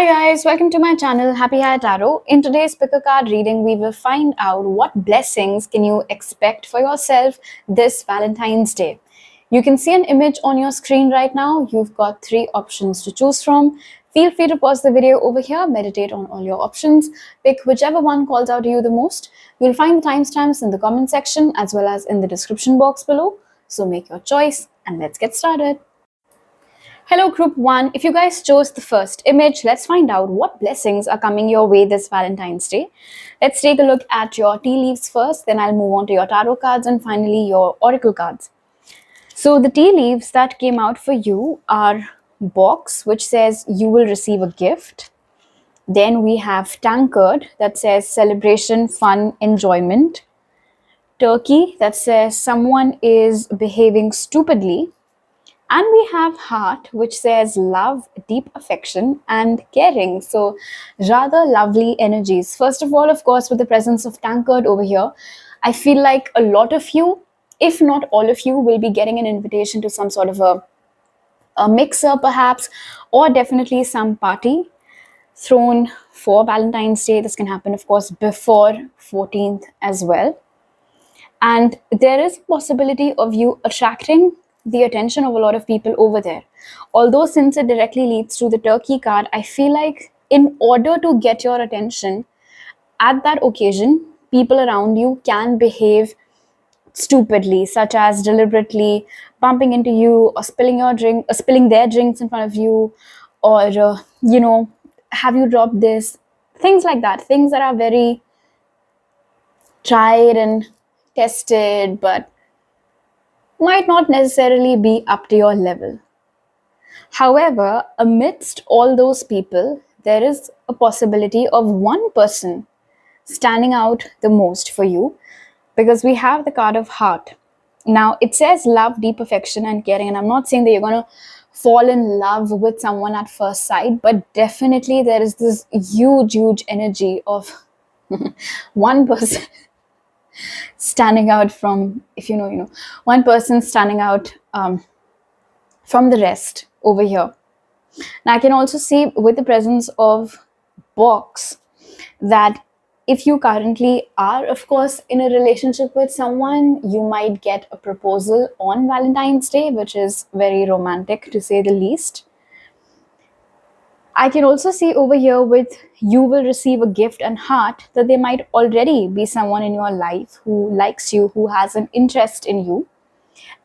Hi guys, welcome to my channel Happy Hair Tarot. In today's pick a card reading, we will find out what blessings can you expect for yourself this Valentine's Day. You can see an image on your screen right now. You've got 3 options to choose from. Feel free to pause the video over here, meditate on all your options, pick whichever one calls out to you the most. You'll find the timestamps in the comment section as well as in the description box below. So make your choice and let's get started. Hello group 1, if you guys chose the first image, let's find out what blessings are coming your way this Valentine's Day. Let's take a look at your tea leaves first, then I'll move on to your tarot cards and finally your oracle cards. So the tea leaves that came out for you are box, which says you will receive a gift. Then we have tankard that says celebration, fun, enjoyment. Turkey that says someone is behaving stupidly. And we have heart, which says love, deep affection, and caring. So rather lovely energies. First of all, of course, with the presence of tankard over here, I feel like a lot of you, if not all of you, will be getting an invitation to some sort of a mixer perhaps, or definitely some party thrown for Valentine's Day. This can happen, of course, before 14th as well. And there is a possibility of you attracting the attention of a lot of people over there. Although since it directly leads to the turkey card, I feel like in order to get your attention at that occasion, people around you can behave stupidly, such as deliberately bumping into you or spilling their drinks in front of you, or have you dropped this? Things like that. Things that are very tried and tested, but might not necessarily be up to your level. However, amidst all those people, there is a possibility of one person standing out the most for you, because we have the card of heart. Now, it says love, deep affection, and caring, and I'm not saying that you're going to fall in love with someone at first sight, but definitely there is this huge energy of one person standing out from, if you know, one person standing out from the rest over here. Now I can also see with the presence of box that if you currently are, of course, in a relationship with someone, you might get a proposal on Valentine's Day, which is very romantic to say the least. I can also see over here with you will receive a gift and heart that there might already be someone in your life who likes you, who has an interest in you,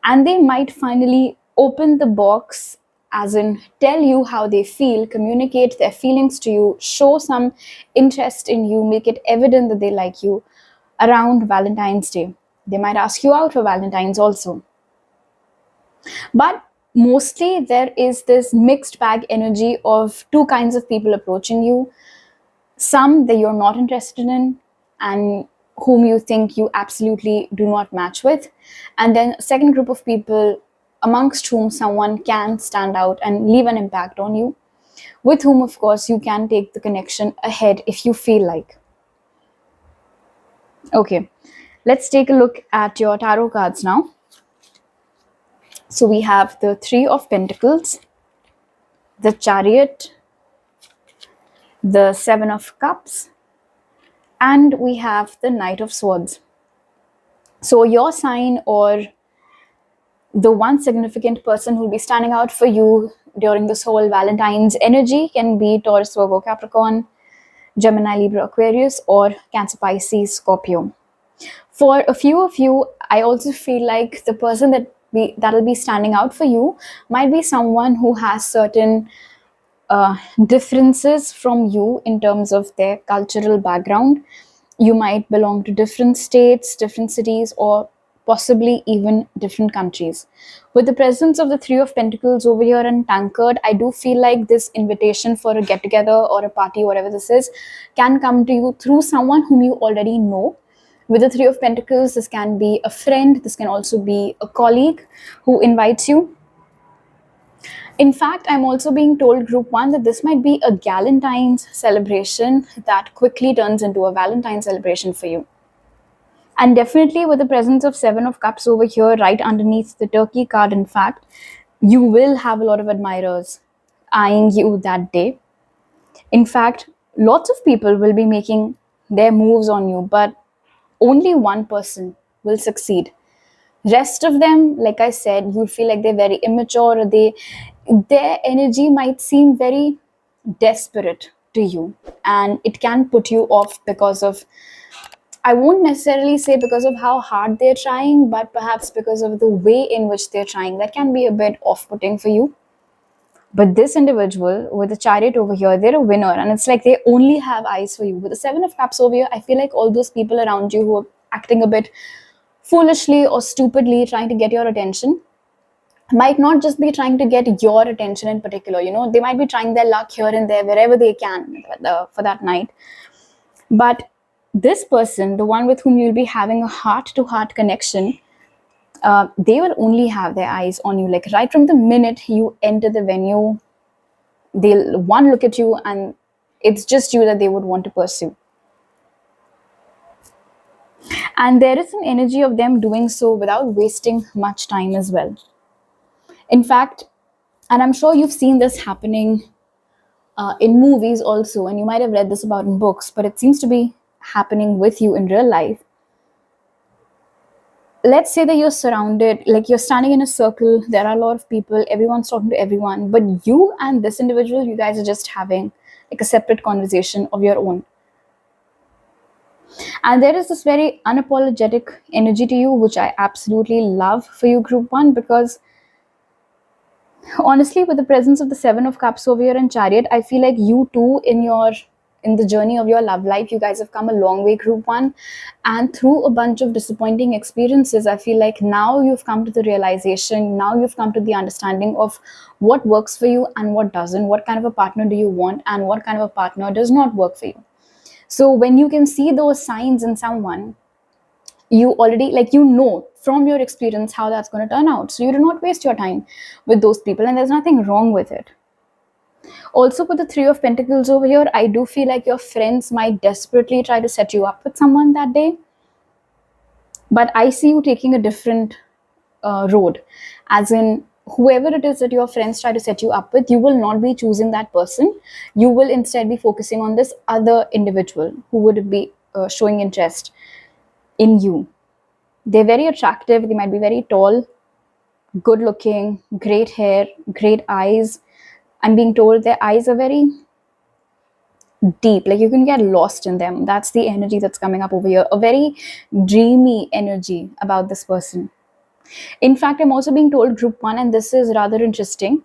and they might finally open the box, as in tell you how they feel, communicate their feelings to you, show some interest in you, make it evident that they like you around Valentine's Day. They might ask you out for Valentine's also. But mostly there is this mixed bag energy of 2 kinds of people approaching you. Some that you're not interested in and whom you think you absolutely do not match with. And then a second group of people amongst whom someone can stand out and leave an impact on you, with whom, of course, you can take the connection ahead if you feel like. Okay, let's take a look at your tarot cards now. So we have the 3 of Pentacles, the Chariot, the 7 of Cups, and we have the Knight of Swords. So your sign, or the one significant person who will be standing out for you during this whole Valentine's energy, can be Taurus, Virgo, Capricorn, Gemini, Libra, Aquarius, or Cancer, Pisces, Scorpio. For a few of you, I also feel like the person that'll be standing out for you might be someone who has certain differences from you in terms of their cultural background. You might belong to different states, different cities, or possibly even different countries. With the presence of the 3 of Pentacles over here and tankard, I do feel like this invitation for a get-together or a party, whatever this is, can come to you through someone whom you already know. With the 3 of Pentacles, this can be a friend, this can also be a colleague who invites you. In fact, I'm also being told, group 1, that this might be a Galentine's celebration that quickly turns into a Valentine celebration for you. And definitely with the presence of 7 of Cups over here, right underneath the turkey card, in fact, you will have a lot of admirers eyeing you that day. In fact, lots of people will be making their moves on you, but only one person will succeed. Rest of them, like I said, you feel like they're very immature, or their energy might seem very desperate to you, and it can put you off because of, I won't necessarily say because of how hard they're trying, but perhaps because of the way in which they're trying. That can be a bit off-putting for you. But this individual with the chariot over here, they're a winner, and it's like they only have eyes for you. With the Seven of Cups over here, I feel like all those people around you who are acting a bit foolishly or stupidly trying to get your attention might not just be trying to get your attention in particular. They might be trying their luck here and there, wherever they can for that night. But this person, the one with whom you'll be having a heart-to-heart connection, they will only have their eyes on you. Like right from the minute you enter the venue, they'll one look at you, and it's just you that they would want to pursue. And there is an energy of them doing so without wasting much time as well. In fact, and I'm sure you've seen this happening in movies also, and you might have read this about in books, but it seems to be happening with you in real life. Let's say that you're surrounded, like you're standing in a circle, there are a lot of people, everyone's talking to everyone, but you and this individual, you guys are just having like a separate conversation of your own. And there is this very unapologetic energy to you, which I absolutely love for you, Group 1, because honestly, with the presence of the Seven of Cups over here and Chariot, I feel like you too, in the journey of your love life, you guys have come a long way, Group 1. And through a bunch of disappointing experiences, I feel like now you've come to the realization, now you've come to the understanding of what works for you and what doesn't, what kind of a partner do you want, and what kind of a partner does not work for you. So when you can see those signs in someone, you already, like, from your experience how that's going to turn out. So you do not waste your time with those people, and there's nothing wrong with it. Also, with the Three of Pentacles over here, I do feel like your friends might desperately try to set you up with someone that day. But I see you taking a different road. As in, whoever it is that your friends try to set you up with, you will not be choosing that person. You will instead be focusing on this other individual who would be showing interest in you. They're very attractive. They might be very tall, good looking, great hair, great eyes. I'm being told their eyes are very deep, like you can get lost in them. That's the energy that's coming up over here. A very dreamy energy about this person. In fact, I'm also being told, Group 1, and this is rather interesting,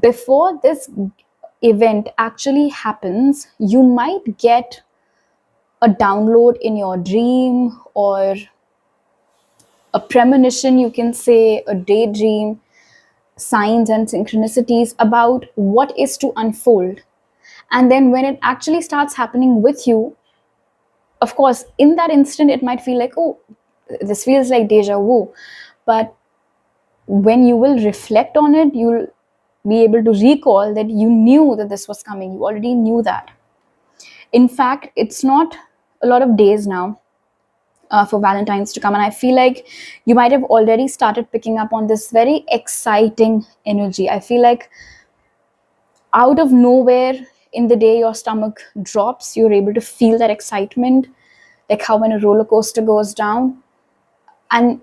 before this event actually happens, you might get a download in your dream, or a premonition, you can say, a daydream, signs and synchronicities about what is to unfold. And then when it actually starts happening with you, of course, in that instant, it might feel like, oh, this feels like deja vu. But when you will reflect on it, you'll be able to recall that you knew that this was coming. You already knew that. In fact, it's not a lot of days now for Valentine's to come, and I feel like you might have already started picking up on this very exciting energy. I feel like out of nowhere in the day your stomach drops, you're able to feel that excitement, like how when a roller coaster goes down. And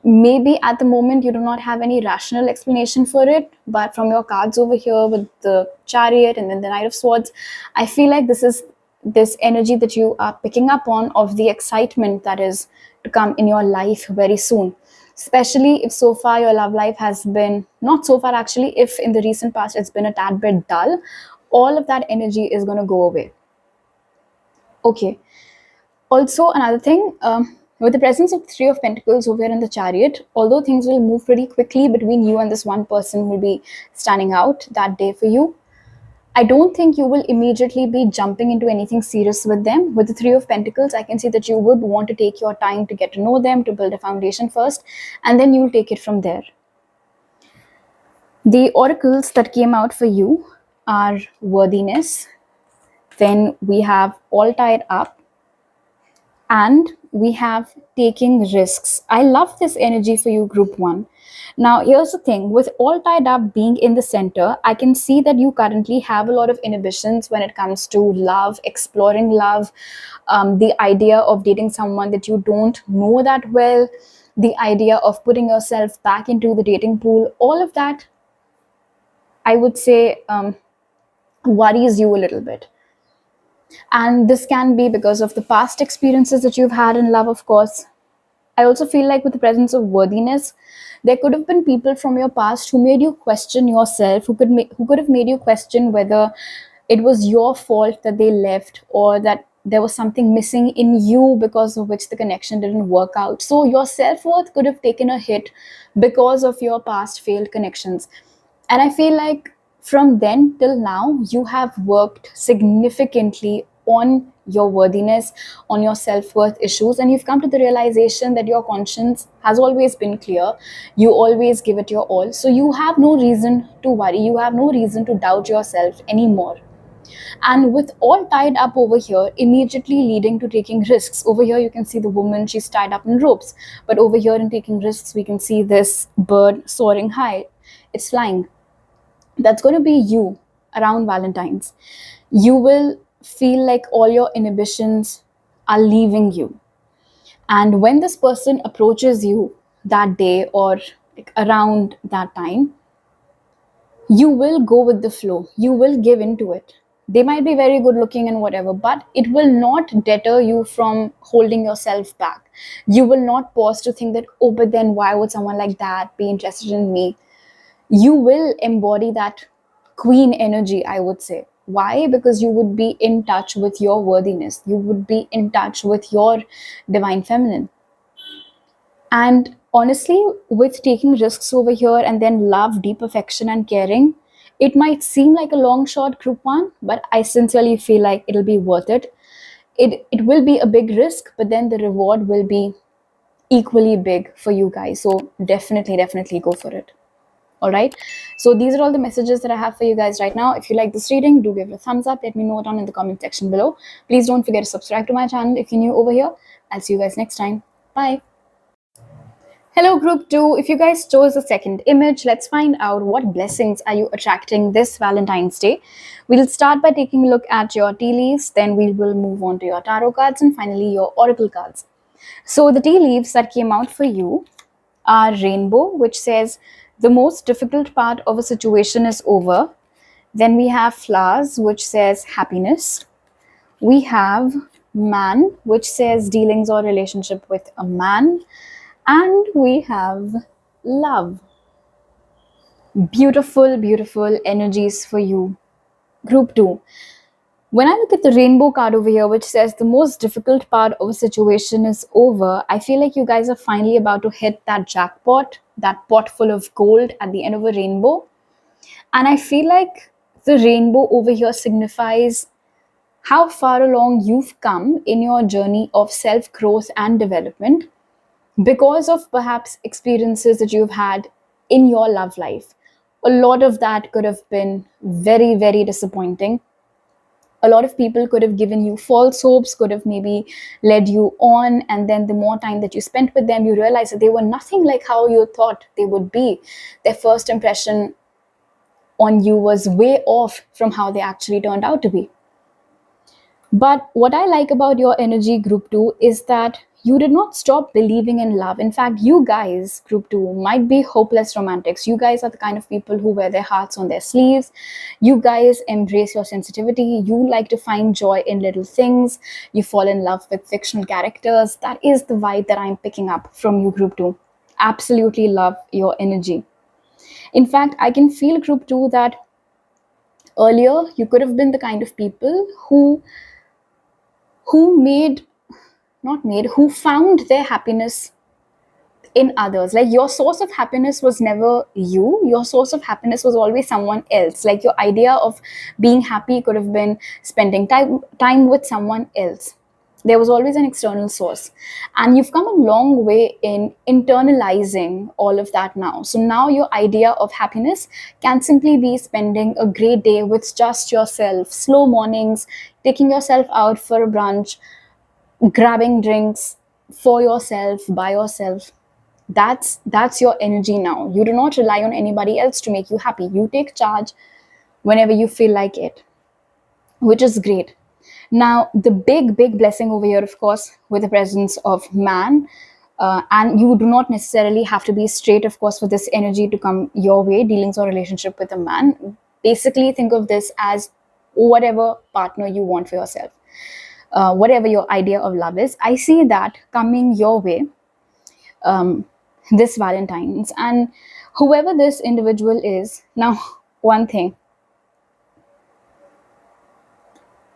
maybe at the moment you do not have any rational explanation for it, but from your cards over here with the Chariot and then the Knight of Swords, I feel like this is this energy that you are picking up on of the excitement that is to come in your life very soon. Especially if so far your love life has been, not so far actually, if in the recent past it's been a tad bit dull, all of that energy is going to go away. Okay. Also, another thing, with the presence of Three of Pentacles over here in the Chariot, although things will move pretty quickly between you and this one person who will be standing out that day for you, I don't think you will immediately be jumping into anything serious with them. With the Three of Pentacles, I can see that you would want to take your time to get to know them, to build a foundation first, and then you'll take it from there. The oracles that came out for you are Worthiness, then we have All Tied Up, and we have taking risks. I love this energy for you, group 1. Now, here's the thing, with all tied up being in the center, I can see that you currently have a lot of inhibitions when it comes to love, exploring love, the idea of dating someone that you don't know that well, the idea of putting yourself back into the dating pool. All of that, I would say, worries you a little bit. And this can be because of the past experiences that you've had in love, of course. I also feel like with the presence of worthiness, there could have been people from your past who made you question yourself, who could have made you question whether it was your fault that they left, or that there was something missing in you because of which the connection didn't work out. So your self-worth could have taken a hit because of your past failed connections. And I feel like from then till now, you have worked significantly on your worthiness, on your self worth issues, and you've come to the realization that your conscience has always been clear. You always give it your all. So you have no reason to worry. You have no reason to doubt yourself anymore. And with all tied up over here, immediately leading to taking risks. Over here, you can see the woman, she's tied up in ropes. But over here, in taking risks, we can see this bird soaring high. It's flying. That's going to be you around Valentine's. You will feel like all your inhibitions are leaving you. And when this person approaches you that day or like around that time, you will go with the flow. You will give into it. They might be very good looking and whatever, but it will not deter you from holding yourself back. You will not pause to think that, oh, but then why would someone like that be interested in me? You will embody that queen energy, I would say. Why? Because you would be in touch with your worthiness. You would be in touch with your divine feminine. And honestly, with taking risks over here and then love, deep affection, and caring, it might seem like a long shot, group 1, but I sincerely feel like it'll be worth it. It will be a big risk, but then the reward will be equally big for you guys. So definitely go for it. All right, so these are all the messages that I have for you guys right now. If you like this reading, do give it a thumbs up. Let me know down in the comment section below. Please don't forget to subscribe to my channel if you're new over here. I'll see you guys next time. Bye. Hello group 2. If you guys chose the second image, let's find out what blessings are you attracting this Valentine's Day. We'll start by taking a look at your tea leaves, then we will move on to your tarot cards, and finally your oracle cards. So the tea leaves that came out for you are rainbow, which says the most difficult part of a situation is over. Then we have flowers, which says happiness. We have man, which says dealings or relationship with a man. And we have love. Beautiful energies for you. Group 2. When I look at the rainbow card over here, which says the most difficult part of a situation is over, I feel like you guys are finally about to hit that jackpot, that pot full of gold at the end of a rainbow. And I feel like the rainbow over here signifies how far along you've come in your journey of self-growth and development because of perhaps experiences that you've had in your love life. A lot of that could have been very disappointing. A lot of people could have given you false hopes, could have maybe led you on, and then the more time that you spent with them, you realize that they were nothing like how you thought they would be. Their first impression on you was way off from how they actually turned out to be. But what I like about your energy, group 2, is that you did not stop believing in love. In fact, you guys, group 2, might be hopeless romantics. You guys are the kind of people who wear their hearts on their sleeves. You guys embrace your sensitivity. You like to find joy in little things. You fall in love with fictional characters. That is the vibe that I'm picking up from you, group 2. Absolutely love your energy. In fact, I can feel, group 2, that earlier you could have been the kind of people who found their happiness in others. Like, your source of happiness was never you. Your source of happiness was always someone else. Like, your idea of being happy could have been spending time with someone else. There was always an external source. And you've come a long way in internalizing all of that now. So now your idea of happiness can simply be spending a great day with just yourself, slow mornings, taking yourself out for a brunch, grabbing drinks, for yourself, by yourself. That's your energy now. You do not rely on anybody else to make you happy. You take charge whenever you feel like it, which is great. Now, the big blessing over here, of course, with the presence of man, and you do not necessarily have to be straight, of course, for this energy to come your way, dealings or relationship with a man. Basically, think of this as whatever partner you want for yourself, whatever your idea of love is. I see that coming your way this Valentine's, and whoever this individual is. Now, one thing,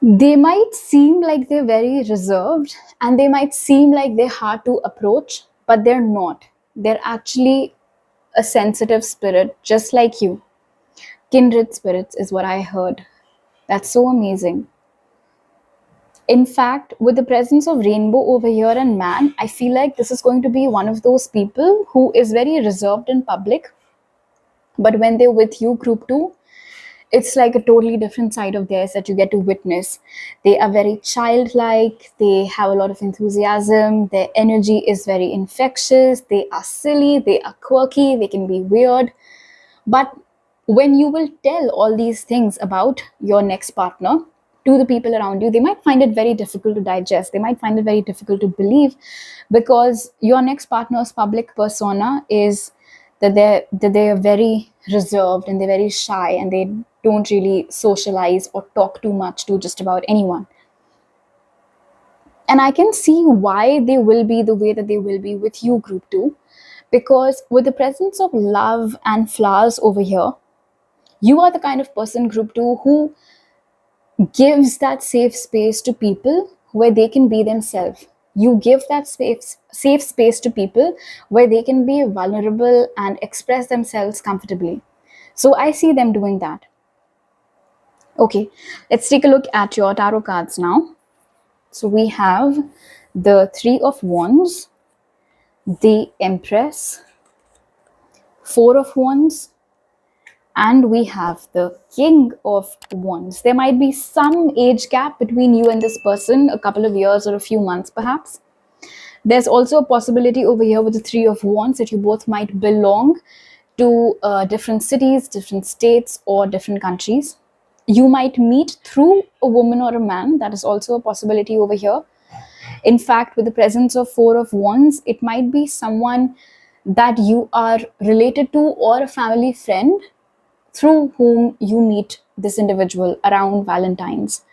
they might seem like they're very reserved and they might seem like they're hard to approach, but they're not. They're actually a sensitive spirit, just like you. Kindred spirits is what I heard. That's so amazing. In fact, with the presence of rainbow over here and man, I feel like this is going to be one of those people who is very reserved in public, but when they're with you, group two, it's like a totally different side of theirs that you get to witness. They are very childlike, they have a lot of enthusiasm, their energy is very infectious, they are silly, they are quirky, they can be weird. But when you will tell all these things about your next partner to the people around you, they might find it very difficult to digest. They might find it very difficult to believe, because your next partner's public persona is that they are very reserved and they're very shy and they don't really socialize or talk too much to just about anyone. And I can see why they will be the way that they will be with you, group two, because with the presence of love and flowers over here, you are the kind of person, group two, who gives that safe space to people where they can be themselves. You give that safe space to people where they can be vulnerable and express themselves comfortably. So I see them doing that. Okay, let's take a look at your tarot cards now. So we have the Three of Wands, the Empress, Four of Wands, and we have the King of Wands. There might be some age gap between you and this person, a couple of years or a few months perhaps. There's also a possibility over here with the Three of Wands that you both might belong to different cities, different states, or different countries. You might meet through a woman or a man. That is also a possibility over here. In fact, with the presence of Four of Wands, it might be someone that you are related to or a family friend through whom you meet this individual around Valentine's.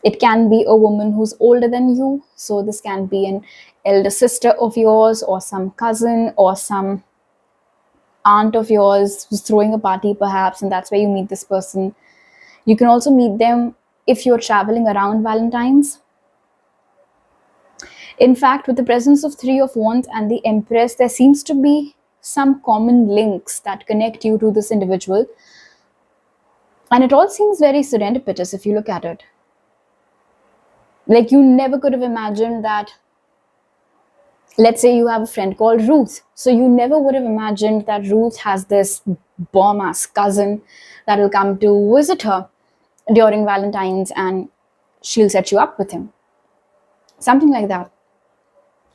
It can be a woman who's older than you. So this can be an elder sister of yours or some cousin or some aunt of yours who's throwing a party perhaps, and that's where you meet this person. You can also meet them if you're traveling around Valentine's. In fact, with the presence of Three of Wands and the Empress, there seems to be some common links that connect you to this individual. And it all seems very serendipitous if you look at it. Like, you never could have imagined that. Let's say you have a friend called Ruth. So you never would have imagined that Ruth has this bomb-ass cousin that will come to visit her during Valentine's and she'll set you up with him. Something like that.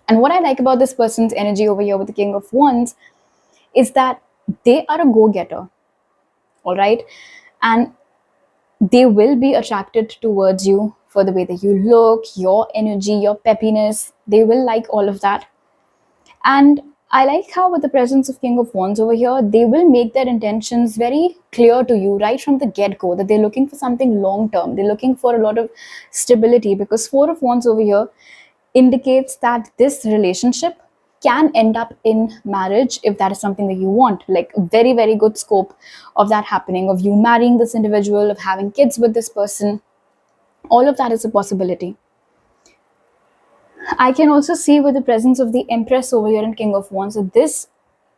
And what I like about this person's energy over here with the King of Wands is that they are a go-getter. All right? And they will be attracted towards you for the way that you look, your energy, your peppiness. They will like all of that. And I like how with the presence of King of Wands over here, they will make their intentions very clear to you right from the get-go, that they're looking for something long-term. They're looking for a lot of stability, because Four of Wands over here indicates that this relationship can end up in marriage if that is something that you want. Like, very, very good scope of that happening, of you marrying this individual, of having kids with this person. All of that is a possibility. I can also see with the presence of the Empress over here and King of Wands that this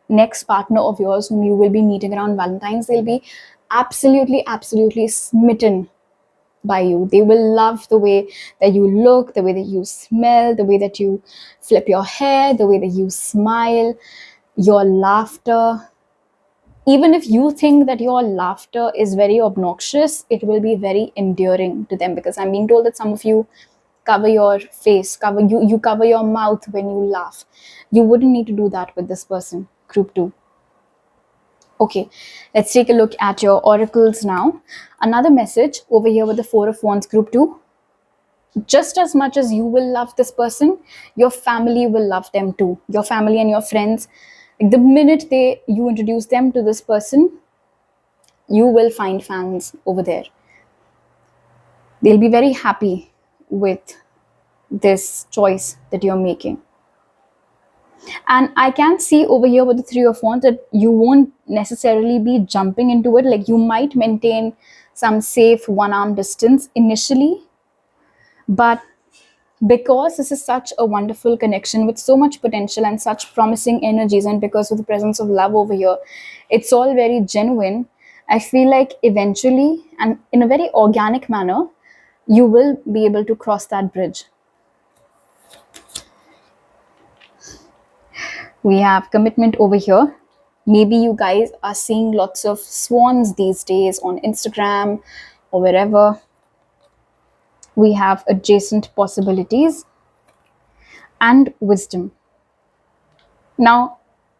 next partner of yours whom you will be meeting around Valentine's, they'll be absolutely smitten by you. They will love the way that you look, the way that you smell, the way that you flip your hair, the way that you smile, your laughter. Even if you think that your laughter is very obnoxious, it will be very endearing to them, because I'm being told that some of you cover your face, you cover your mouth when you laugh. You wouldn't need to do that with this person, group 2. Okay, let's take a look at your oracles now. Another message over here with the 4 of Wands, group 2. Just as much as you will love this person, your family will love them too. Your family and your friends, like the minute you introduce them to this person, you will find fans over there. They'll be very happy with this choice that you're making. And I can see over here with the 3 of Wands that you won't necessarily be jumping into it. Like, you might maintain some safe one-arm distance initially, but because this is such a wonderful connection with so much potential and such promising energies, and because of the presence of love over here, it's all very genuine. I feel like eventually, and in a very organic manner, you will be able to cross that bridge. We have commitment over here. Maybe you guys are seeing lots of swans these days on Instagram or wherever. We have adjacent possibilities and wisdom. Now,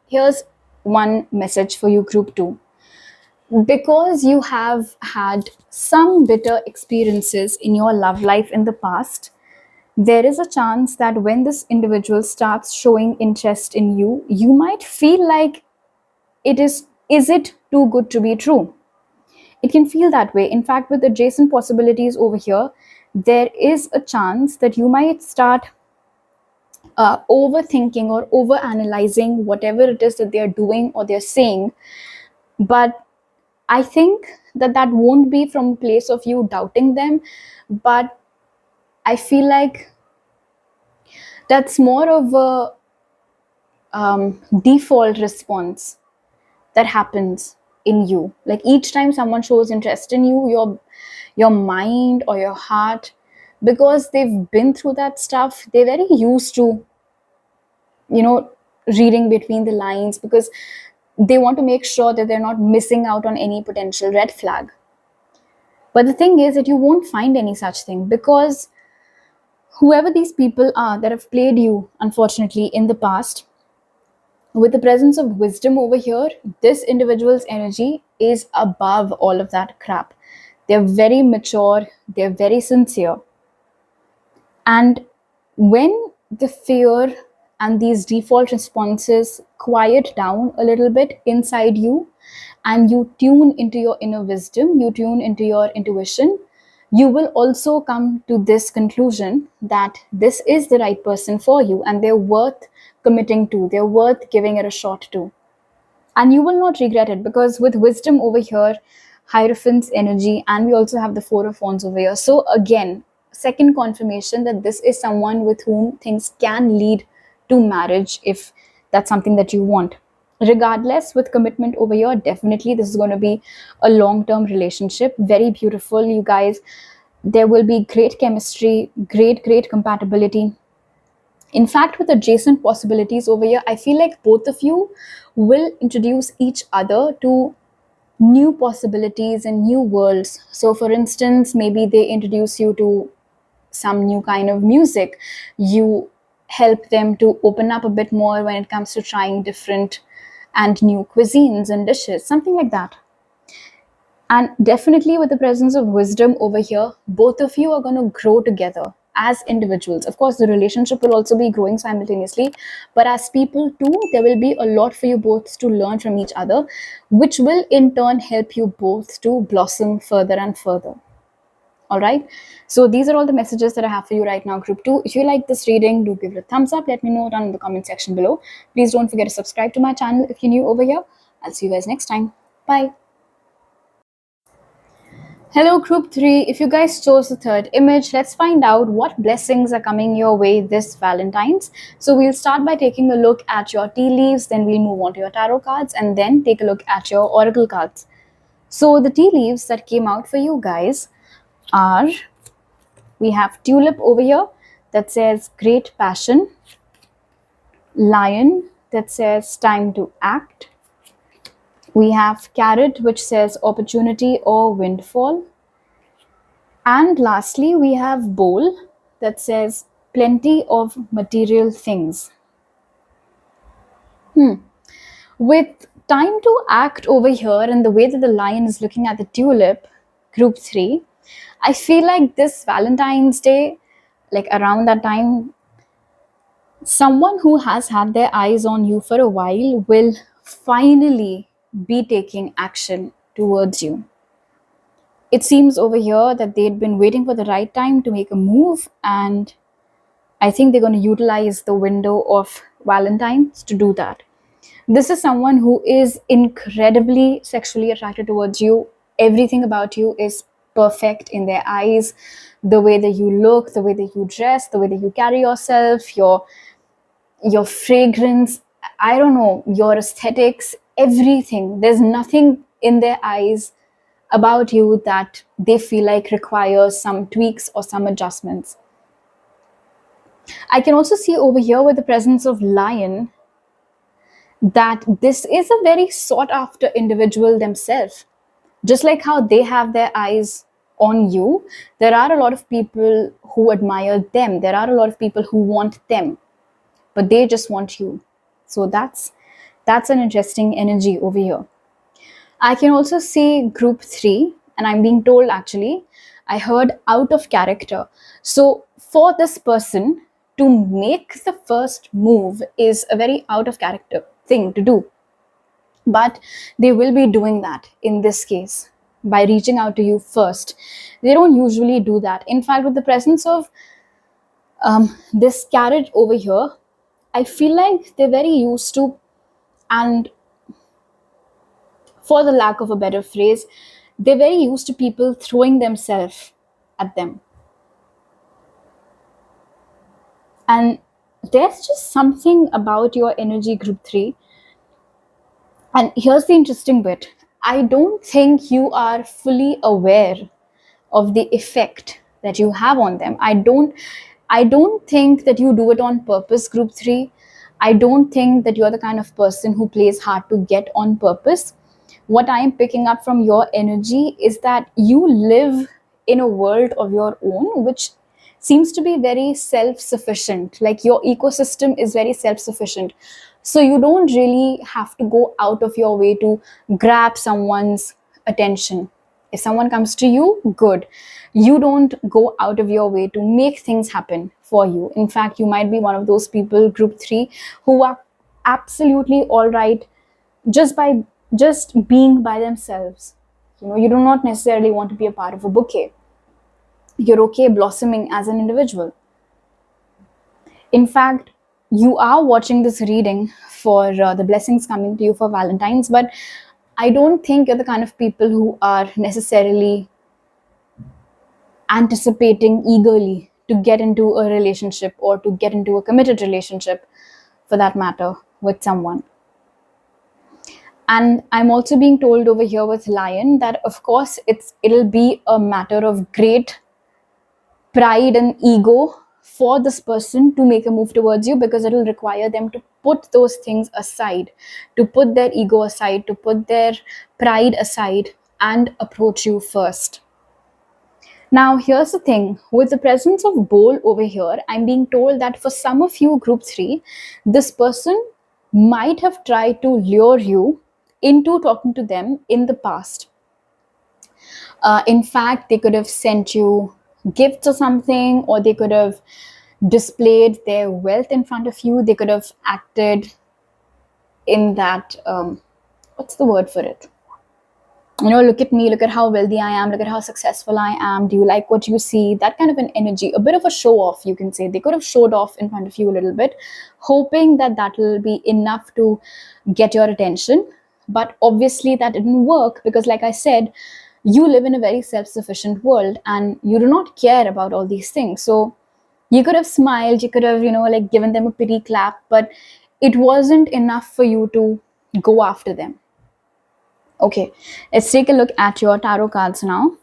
here's one message for you, group 2. Because you have had some bitter experiences in your love life in the past, there is a chance that when this individual starts showing interest in you, you might feel like is it too good to be true? It can feel that way. In fact, with adjacent possibilities over here, there is a chance that you might start overthinking or overanalyzing whatever it is that they're doing or they're saying. But I think that won't be from a place of you doubting them, but I feel like that's more of a default response that happens in you. Like, each time someone shows interest in you, your mind or your heart, because they've been through that stuff, they're very used to, reading between the lines, because they want to make sure that they're not missing out on any potential red flag. But the thing is that you won't find any such thing, because whoever these people are that have played you, unfortunately, in the past, with the presence of wisdom over here, this individual's energy is above all of that crap. They're very mature, they're very sincere. And when the fear and these default responses quiet down a little bit inside you, and you tune into your inner wisdom, you tune into your intuition, you will also come to this conclusion that this is the right person for you and they're worth committing to, they're worth giving it a shot to. And you will not regret it, because with wisdom over here, Hierophant's energy, and we also have the 4 of Wands over here. So again, second confirmation that this is someone with whom things can lead to marriage if that's something that you want. Regardless, with commitment over here, definitely this is going to be a long-term relationship. Very beautiful, you guys. There will be great chemistry, great compatibility. In fact, with adjacent possibilities over here, I feel like both of you will introduce each other to new possibilities and new worlds. So for instance, maybe they introduce you to some new kind of music. You help them to open up a bit more when it comes to trying different and new cuisines and dishes, something like that. And definitely with the presence of wisdom over here, both of you are going to grow together as individuals. Of course, the relationship will also be growing simultaneously, but as people too, there will be a lot for you both to learn from each other, which will in turn help you both to blossom further and further. All right, so these are all the messages that I have for you right now, group 2. If you like this reading, do give it a thumbs up. Let me know down in the comment section below. Please don't forget to subscribe to my channel if you're new over here. I'll see you guys next time. Bye. Hello, group 3. If you guys chose the third image, let's find out what blessings are coming your way this Valentine's. So we'll start by taking a look at your tea leaves, then we'll move on to your tarot cards, and then take a look at your oracle cards. So the tea leaves that came out for you guys are, we have tulip over here that says great passion, lion that says time to act, we have carrot which says opportunity or windfall, and lastly we have bowl that says plenty of material things. With time to act over here and the way that the lion is looking at the tulip, group 3, I feel like this Valentine's Day, like around that time, someone who has had their eyes on you for a while will finally be taking action towards you. It seems over here that they'd been waiting for the right time to make a move, and I think they're going to utilize the window of Valentine's to do that. This is someone who is incredibly sexually attracted towards you. Everything about you is perfect in their eyes. The way that you look, the way that you dress, the way that you carry yourself, your fragrance, I don't know, your aesthetics, everything. There's nothing in their eyes about you that they feel like requires some tweaks or some adjustments. I can also see over here with the presence of lion that this is a very sought after individual themselves. Just like how they have their eyes on you, there are a lot of people who admire them. There are a lot of people who want them, but they just want you. So that's an interesting energy over here. I can also see group 3, and I'm being told actually, I heard out of character. So for this person to make the first move is a very out of character thing to do. But they will be doing that in this case by reaching out to you first. They don't usually do that. In fact, with the presence of this carrot over here, I feel like they're very used to, and for the lack of a better phrase, they're very used to people throwing themselves at them. And there's just something about your energy, group 3. And here's the interesting bit. I don't think you are fully aware of the effect that you have on them. I don't think that you do it on purpose, group 3. I don't think that you're the kind of person who plays hard to get on purpose. What I am picking up from your energy is that you live in a world of your own, which seems to be very self-sufficient. Like your ecosystem is very self-sufficient. So you don't really have to go out of your way to grab someone's attention. If someone comes to you, good. You don't go out of your way to make things happen for you. In fact, you might be one of those people, group 3, who are absolutely all right just being by themselves. You do not necessarily want to be a part of a bouquet. You're okay blossoming as an individual. In fact, you are watching this reading for the blessings coming to you for Valentine's, but I don't think you're the kind of people who are necessarily anticipating eagerly to get into a relationship or to get into a committed relationship, for that matter, with someone. And I'm also being told over here with lion that of course it'll be a matter of great pride and ego for this person to make a move towards you, because it'll require them to put those things aside, to put their ego aside, to put their pride aside and approach you first. Now, here's the thing. With the presence of bowl over here, I'm being told that for some of you, group 3, this person might have tried to lure you into talking to them in the past. In fact, they could have sent you gifts or something, or they could have displayed their wealth in front of you. They could have acted in that, what's the word for it? Look at me, look at how wealthy I am, look at how successful I am. Do you like what you see? That kind of an energy, a bit of a show off, you can say. They could have showed off in front of you a little bit, hoping that that will be enough to get your attention. But obviously that didn't work, because like I said, you live in a very self-sufficient world and you do not care about all these things. So you could have smiled, you could have, like given them a pity clap, but it wasn't enough for you to go after them. Okay, let's take a look at your tarot cards now.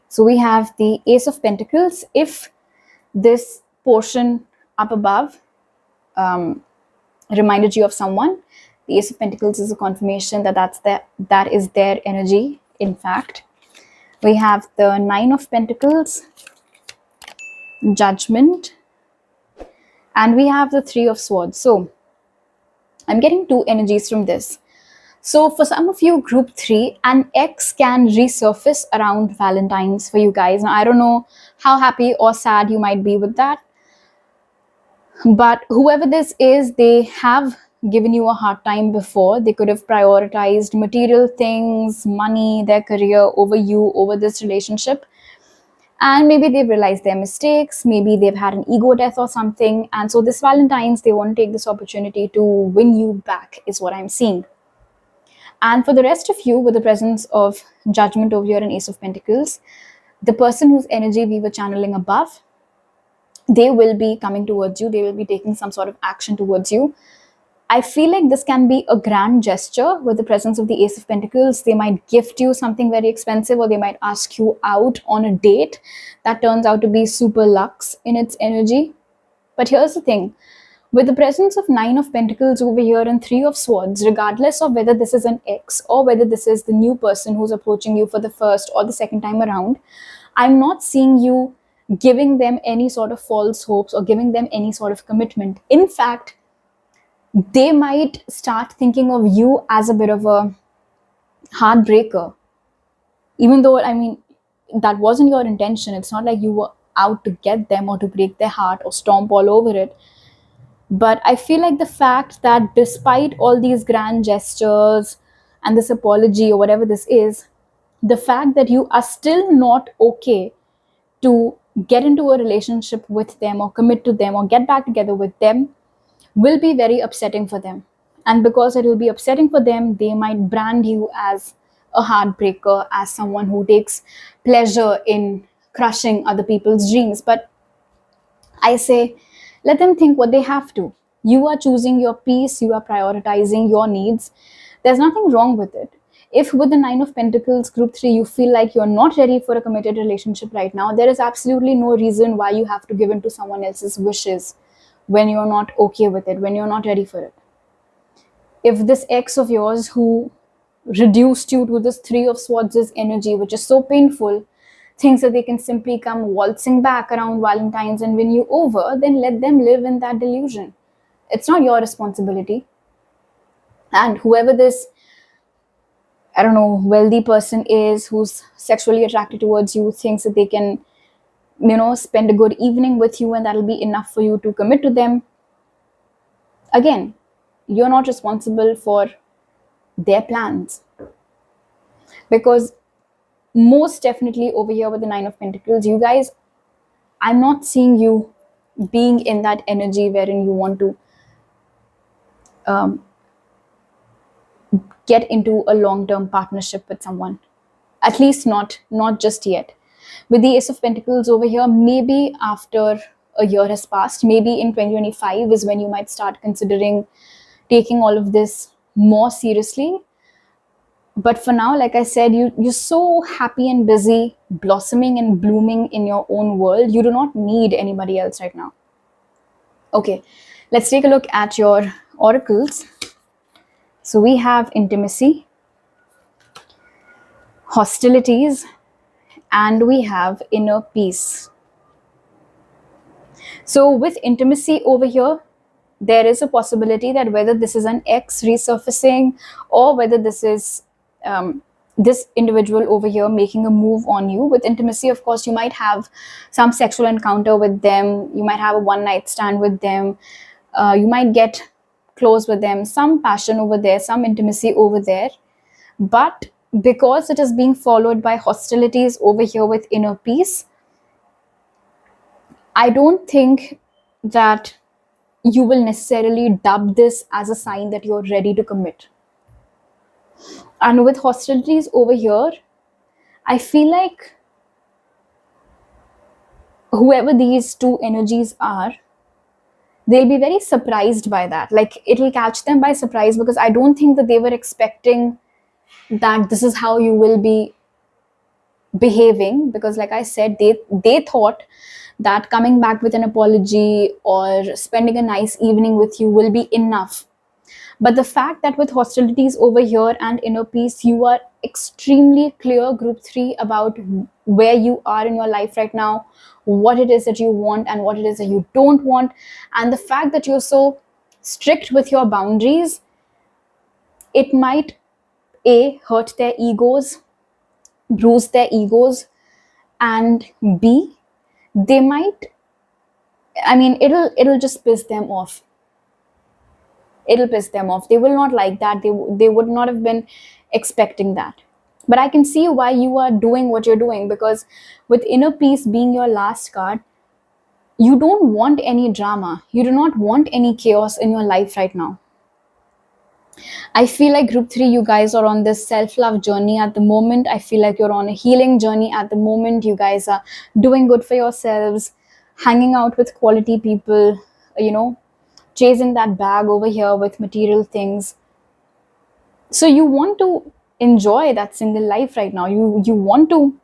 So we have the Ace of Pentacles. If this portion up above reminded you of someone, the Ace of Pentacles is a confirmation that that is their energy, in fact. We have the Nine of Pentacles. Judgment, and we have the Three of Swords. So I'm getting two energies from this. So for some of you, group 3, an ex can resurface around Valentine's for you guys. Now, I don't know how happy or sad you might be with that, but whoever this is, they have given you a hard time before. They could have prioritized material things, money, their career over you, over this relationship. And maybe they've realized their mistakes, maybe they've had an ego death or something. And so this Valentine's, they want to take this opportunity to win you back, is what I'm seeing. And for the rest of you, with the presence of Judgment over here and Ace of Pentacles, the person whose energy we were channeling above, they will be coming towards you. They will be taking some sort of action towards you. I feel like this can be a grand gesture with the presence of the Ace of Pentacles. They might gift you something very expensive, or they might ask you out on a date that turns out to be super luxe in its energy. But here's the thing. With the presence of Nine of Pentacles over here and Three of Swords, regardless of whether this is an ex or whether this is the new person who's approaching you for the first or the second time around, I'm not seeing you giving them any sort of false hopes or giving them any sort of commitment. In fact, they might start thinking of you as a bit of a heartbreaker. Even though, I mean, that wasn't your intention. It's not like you were out to get them or to break their heart or stomp all over it. But I feel like the fact that despite all these grand gestures and this apology or whatever this is, the fact that you are still not okay to get into a relationship with them or commit to them or get back together with them will be very upsetting for them. And because it will be upsetting for them, they might brand you as a heartbreaker, as someone who takes pleasure in crushing other people's dreams. But I say, let them think what they have to. You are choosing your peace, you are prioritizing your needs. There's nothing wrong with it. If with the Nine of Pentacles, group 3, you feel like you're not ready for a committed relationship right now, there is absolutely no reason why you have to give in to someone else's wishes when you're not okay with it, when you're not ready for it. If this ex of yours who reduced you to this Three of Swords' energy, which is so painful, thinks that they can simply come waltzing back around Valentine's and win you over, then let them live in that delusion. It's not your responsibility. And whoever this, I don't know, wealthy person is who's sexually attracted towards you, thinks that they can, spend a good evening with you and that'll be enough for you to commit to them. Again, you're not responsible for their plans. Because most definitely over here with the Nine of Pentacles, you guys, I'm not seeing you being in that energy wherein you want to get into a long-term partnership with someone. At least not just yet. With the Ace of Pentacles over here, maybe after a year has passed, maybe in 2025 is when you might start considering taking all of this more seriously. But for now, like I said, you're so happy and busy, blossoming and blooming in your own world. You do not need anybody else right now. Okay, let's take a look at your oracles. So we have intimacy, hostilities, and we have inner peace. So with intimacy over here, there is a possibility that whether this is an ex resurfacing or whether this is this individual over here making a move on you. With intimacy, of course, you might have some sexual encounter with them. You might have a one-night stand with them. You might get close with them. Some passion over there, some intimacy over there. But because it is being followed by hostilities over here with inner peace, I don't think that you will necessarily dub this as a sign that you're ready to commit. And with hostilities over here, I feel like whoever these two energies are, they'll be very surprised by that. Like, it'll catch them by surprise, because I don't think that they were expecting that this is how you will be behaving. Because like I said, they thought that coming back with an apology or spending a nice evening with you will be enough. But the fact that with hostilities over here and inner peace, you are extremely clear, group 3, about where you are in your life right now, what it is that you want and what it is that you don't want. And the fact that you're so strict with your boundaries, it might A, hurt their egos, bruise their egos, and B, they might, I mean, it'll just piss them off. It'll piss them off. They will not like that. They would not have been expecting that. But I can see why you are doing what you're doing, because with inner peace being your last card, you don't want any drama. You do not want any chaos in your life right now. I feel like group 3, you guys are on this self-love journey at the moment. I feel like you're on a healing journey at the moment. You guys are doing good for yourselves, hanging out with quality people, chasing that bag over here with material things. So you want to enjoy that single life right now. You want to,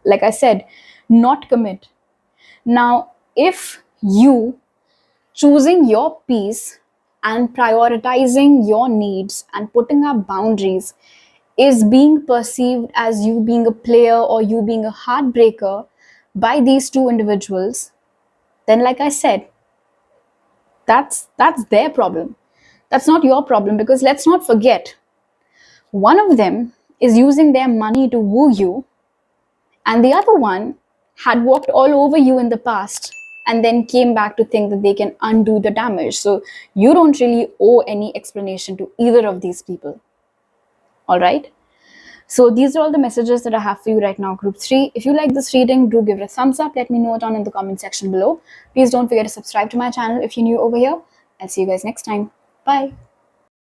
like I said, not commit. Now, if you choosing your peace and prioritizing your needs and putting up boundaries is being perceived as you being a player or you being a heartbreaker by these two individuals, then like I said, that's their problem. That's not your problem, because let's not forget, one of them is using their money to woo you, and the other one had walked all over you in the past and then came back to think that they can undo the damage. So you don't really owe any explanation to either of these people. All right? So these are all the messages that I have for you right now, group 3. If you like this reading, do give it a thumbs up. Let me know down in the comment section below. Please don't forget to subscribe to my channel if you're new over here. I'll see you guys next time. Bye.